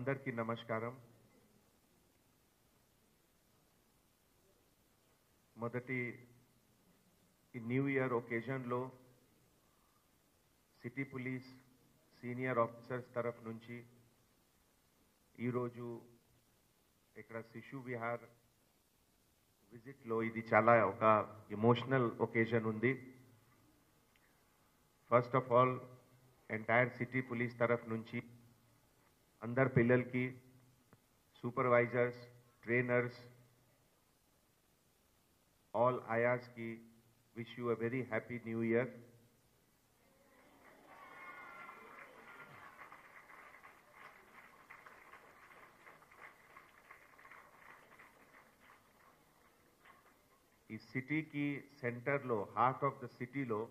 అందరికీ నమస్కారం. మొదటి ఈ న్యూ ఇయర్ ఒకేజన్లో సిటీ పోలీస్ సీనియర్ ఆఫీసర్స్ తరఫు నుంచి ఈరోజు ఇక్కడ శిశు విహార్ విజిట్లో ఇది చాలా ఒక ఎమోషనల్ ఒకేజన్ ఉంది. First of all entire city police తరఫు నుంచి अंदर पिल्लल की सुपरवाइजर्स, ट्रेनर्स, ऑल आयास की wish you a very happy new year. इस सिटी की सेंटर लो हार्ट ऑफ द सिटी लो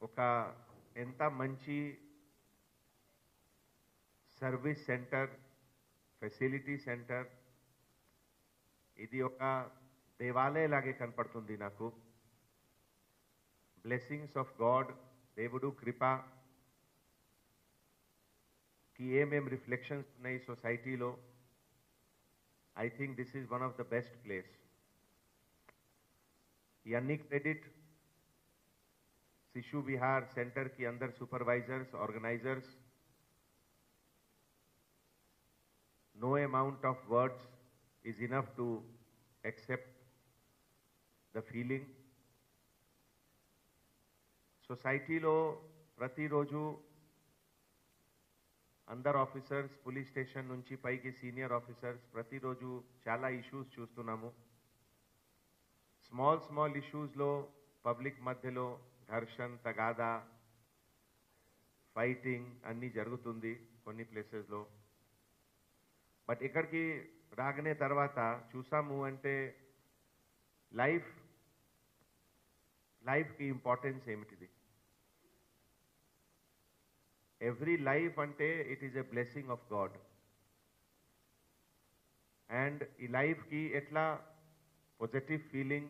ओका एंता मंची सर्विस सेंटर फैसिलिटी सेंटर ఇది ఒక దేవాలయ లాగే కనపడుతుంది నాకు. బ్లెస్సింగ్స్ ఆఫ్ గాడ్, దేవుడు కృప కి ఏమేం రిఫ్లెక్షన్స్ ఉన్నాయి సొసైటీలో. I think this is one of the best place. ఈ అన్ని క్రెడిట్ శిశు విహార్ సెంటర్ కి అందరు supervisors, organisers. No amount of words is enough to accept the feeling. Society lo prati roju under officers, police station nunchi paiki senior officers prati roju chala issues chustunamu. Small issues lo public madhyalo dharshan, tagada, fighting anni jarugutundi konni places lo. But ఇక్కడికి రాగనే తర్వాత చూసాము అంటే లైఫ్కి importance ఏమిటిది. Every life అంటే it is a blessing of God. And ఈ లైఫ్కి ఎట్లా పాజిటివ్ ఫీలింగ్,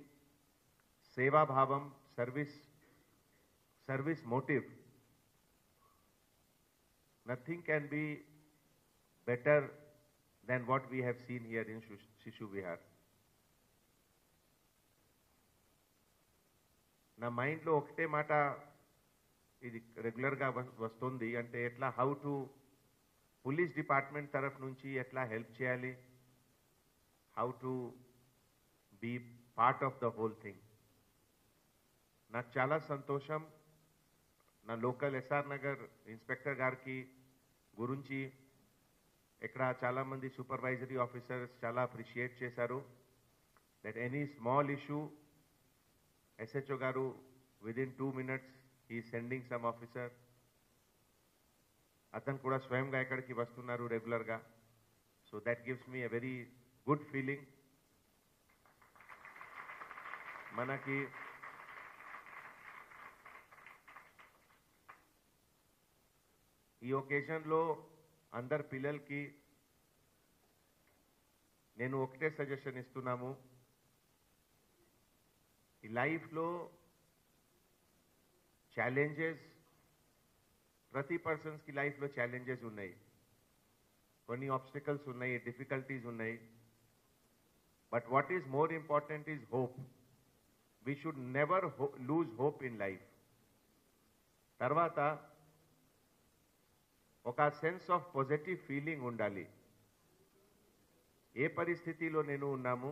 సేవాభావం, service motive, nothing can be better than what we have seen here in Shishu Vihar. నా మైండ్లో ఒకటే మాట ఇది రెగ్యులర్గా వస్తుంది, అంటే ఎట్లా హౌ టు పోలీస్ డిపార్ట్మెంట్ తరఫు నుంచి ఎట్లా హెల్ప్ చేయాలి, how to be part of the whole thing. నాకు చాలా సంతోషం నా లోకల్ ఎస్ఆర్ నగర్ ఇన్స్పెక్టర్ గారికి గురించి ఇక్కడ చాలా మంది సూపర్వైజరీ ఆఫీసర్స్ చాలా అప్రిషియేట్ చేశారు. That any small issue SHO గారు విదిన్ 2 minutes ఈ సెండింగ్ సమ్ ఆఫీసర్, అతను కూడా స్వయంగా ఇక్కడికి వస్తున్నారు రెగ్యులర్గా. So that gives me a very good feeling. మనకి ఈ ఒకేజన్లో అందరు పిల్లలకి నేను ఒకటే సజెషన్ ఇస్తున్నాము. ఈ లైఫ్లో ఛాలెంజెస్ ప్రతి పర్సన్స్కి లైఫ్లో ఛాలెంజెస్ ఉన్నాయి, కొన్ని ఆబ్స్టికల్స్ ఉన్నాయి, డిఫికల్టీస్ ఉన్నాయి. But what is more important is hope. We should never lose hope in life. తర్వాత ఒక సెన్స్ ఆఫ్ పాజిటివ్ ఫీలింగ్ ఉండాలి. ఏ పరిస్థితిలో నేను ఉన్నాము,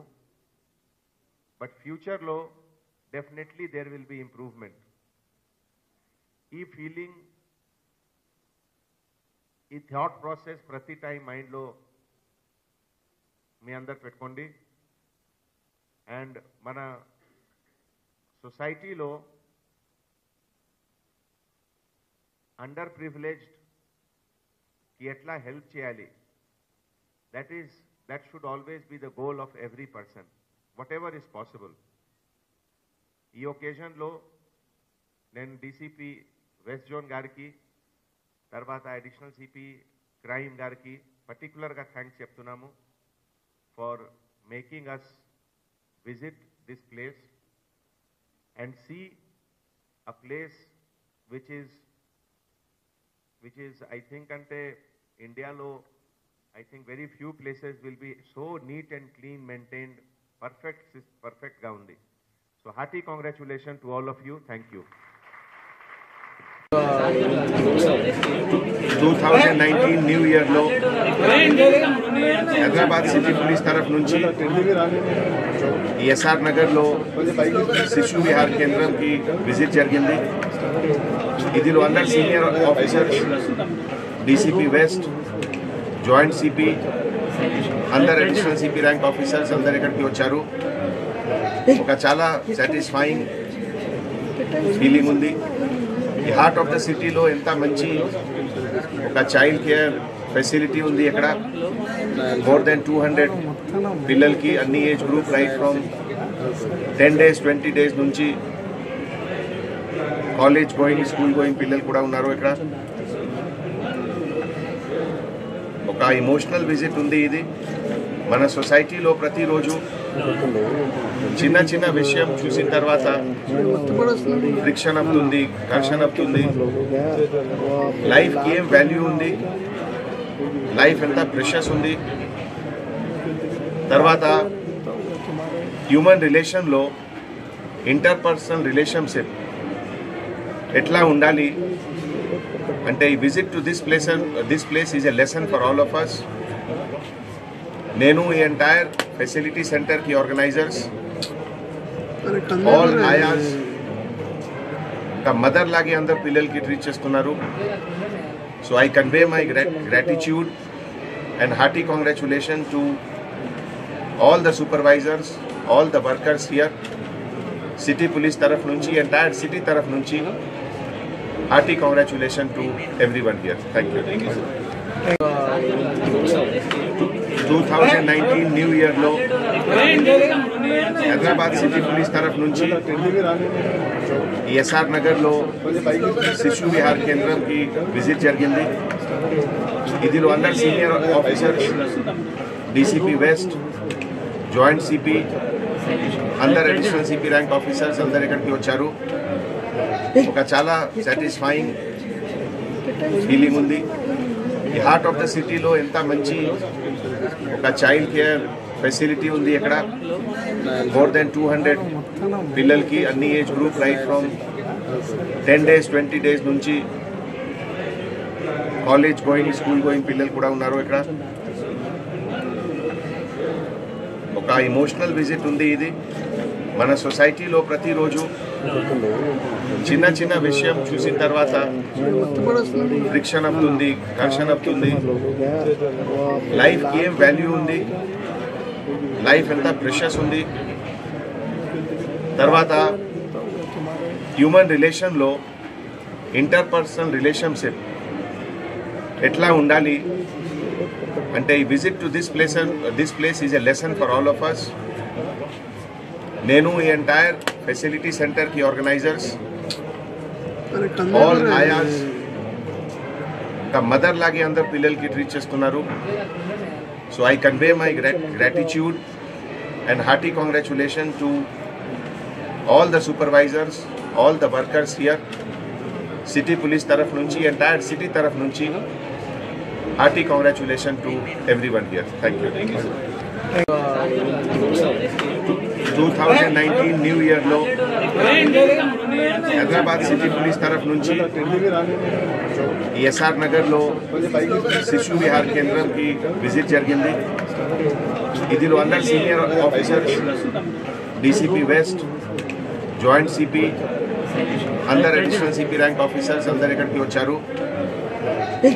బట్ ఫ్యూచర్లో definitely there will be improvement. ఈ ఫీలింగ్, ఈ థాట్ ప్రాసెస్ ప్రతి టైం మైండ్లో మీ అందరు పెట్టుకోండి. అండ్ మన సొసైటీలో అండర్ ప్రివిలేజ్డ్ कि एट्ला help चेयाली, that should always be the goal of every person, whatever is possible. ఈ ఒకేజన్ లో నేను డీసీపీ వెస్ట్ జోన్ గారికి, తర్వాత అడిషనల్ సిపి క్రైమ్ గారికి పర్టికులర్గా థ్యాంక్స్ చెప్తున్నాము for making us visit this place and see a place which which is, I think, ante India lo, I think very few places will be so neat and clean, maintained, perfect ga undi. So hearty congratulations to all of you. Thank you. 2019 new year లో Hyderabad city police తరఫు నుంచి SR Nagar లో శిశు Vihar కేంద్రంకి visit జరిగింది. ఇదిలో అందరు senior officers, DCP west, joint CP, అందరు additional CP rank officers అందరు ఇక్కడికి వచ్చారు. ఒక చాలా సాటిస్ఫైయింగ్ ఫీలింగ్ ఉంది. ఈ హార్ట్ ఆఫ్ ద సిటీలో ఎంత మంచి ఒక చైల్డ్ కేర్ ఫెసిలిటీ ఉంది. ఇక్కడ మోర్ దెన్ 200 పిల్లలకి అన్ని age group, right from 10 days 20 days నుంచి కాలేజ్ గోయింగ్, స్కూల్ గోయింగ్ పిల్లలు కూడా ఉన్నారు. ఇక్కడ ఒక ఎమోషనల్ విజిట్ ఉంది. ఇది మన సొసైటీలో ప్రతిరోజు చిన్న చిన్న విషయం చూసిన తర్వాత ఫ్రిక్షన్ అవుతుంది, ఘర్షణ అవుతుంది. లైఫ్కి ఏం వాల్యూ ఉంది, లైఫ్ ఎంత ప్రెషస్ ఉంది. తర్వాత హ్యూమన్ రిలేషన్లో ఇంటర్పర్సనల్ రిలేషన్షిప్ ఎట్లా ఉండాలి అంటే ఈ visit to this place is a lesson for all of us. నేను ఈ ఎంటైర్ ఫెసిలిటీ సెంటర్కి ఆర్గనైజర్స్, ఆల్ ఆయాస్ ఒక మదర్ లాగే అందరు పిల్లలకి ట్రీట్ చేస్తున్నారు. So I convey my gratitude and hearty congratulation to all the supervisors, all the workers here. City police తరఫు నుంచి, ఎంటైర్ సిటీ తరఫు నుంచి hearty congratulation to everyone here. Thank you. 2019 new year లో Hyderabad city police తరఫు నుంచి SR Nagar లో శిశు Vihar కేంద్రంకి visit జరిగింది. ఇదిలో అందరు senior officers, DCP west, joint CP, అందరు అడిషనల్ సిపి ర్యాంక్ ఆఫీసర్స్ అందరు ఇక్కడికి వచ్చారు. ఒక చాలా సాటిస్ఫైయింగ్ ఫీలింగ్ ఉంది. ఈ హార్ట్ ఆఫ్ ద సిటీలో ఎంత మంచి ఒక చైల్డ్ కేర్ ఫెసిలిటీ ఉంది. ఇక్కడ మోర్ దెన్ 200 పిల్లలకి అన్ని age group, right from 10 days 20 days నుంచి కాలేజ్ గోయింగ్, స్కూల్ గోయింగ్ పిల్లలు కూడా ఉన్నారు. ఇక్కడ ఒక ఎమోషనల్ విజిట్ ఉంది. ఇది మన సొసైటీలో ప్రతిరోజు చిన్న చిన్న విషయం చూసిన తర్వాత ఫ్రిక్షన్ అవుతుంది, ఘర్షణ అవుతుంది. లైఫ్కి ఏం వాల్యూ ఉంది, లైఫ్ ఎంత ప్రెషస్ ఉంది. తర్వాత హ్యూమన్ రిలేషన్లో ఇంటర్పర్సనల్ రిలేషన్షిప్ ఎట్లా ఉండాలి అంటే ఈ visit to this place is a lesson for all of us. నేను ఈ ఎంటైర్ ఫెసిలిటీ సెంటర్కి ఆర్గనైజర్స్, ఆల్ ఆయాస్ ఒక మదర్ లాగే అందరు పిల్లలకి ట్రీట్ చేస్తున్నారు. So I convey my gratitude and hearty congratulation to all the supervisors, all the workers here. City police తరఫు నుంచి, ఎంటైర్ సిటీ తరఫు నుంచి hearty congratulation to everyone here. Thank you. 2019 new year లో Hyderabad city police తరఫు నుంచి SR Nagar లో శిశు Vihar కేంద్రంకి visit జరిగింది. ఇదిలో అందరు senior officers, DCP west, joint CP, అందరు అడిషనల్ సిపి ర్యాంక్ ఆఫీసర్స్ అందరు ఇక్కడికి వచ్చారు.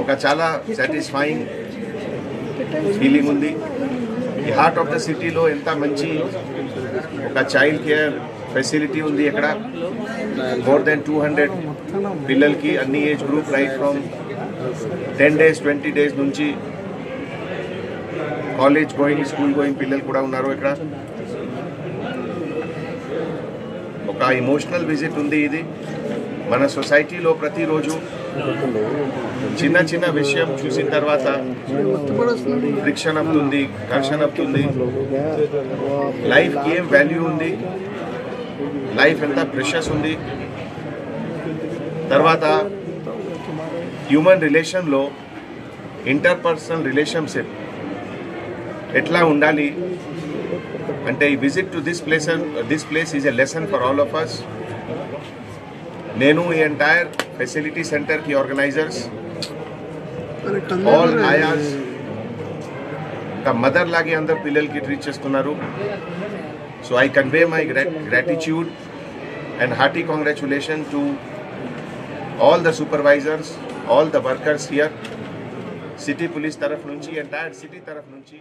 ఒక చాలా సాటిస్ఫైయింగ్ ఫీలింగ్ ఉంది. ఈ హార్ట్ ఆఫ్ ద సిటీలో ఎంత మంచి ఒక చైల్డ్ కేర్ ఫెసిలిటీ ఉంది. ఇక్కడ మోర్ దెన్ 200 పిల్లలకి అన్ని age group, right from 10 days 20 days నుంచి కాలేజ్ గోయింగ్, స్కూల్ గోయింగ్ పిల్లలు కూడా ఉన్నారు. ఇక్కడ ఒక ఎమోషనల్ విజిట్ ఉంది. ఇది మన సొసైటీలో ప్రతిరోజు చిన్న చిన్న విషయం చూసిన తర్వాత ఫ్రిక్షన్ అవుతుంది, ఘర్షణ అవుతుంది. లైఫ్కి ఏం వాల్యూ ఉంది, లైఫ్ ఎంత ప్రెషస్ ఉంది. తర్వాత హ్యూమన్ రిలేషన్లో ఇంటర్పర్సనల్ రిలేషన్షిప్ ఎట్లా ఉండాలి అంటే ఈ visit to this place is a lesson for all of us. నేను ఈ ఎంటైర్ ఫెసిలిటీ సెంటర్కి ఆర్గనైజర్స్, ఆల్ ఆయాస్ ఒక మదర్ లాగే అందరు పిల్లలకి ట్రీట్ చేస్తున్నారు. So I convey my gratitude and hearty congratulations to all the supervisors, all the workers here, city police taraf nunchi, entire city taraf nunchi.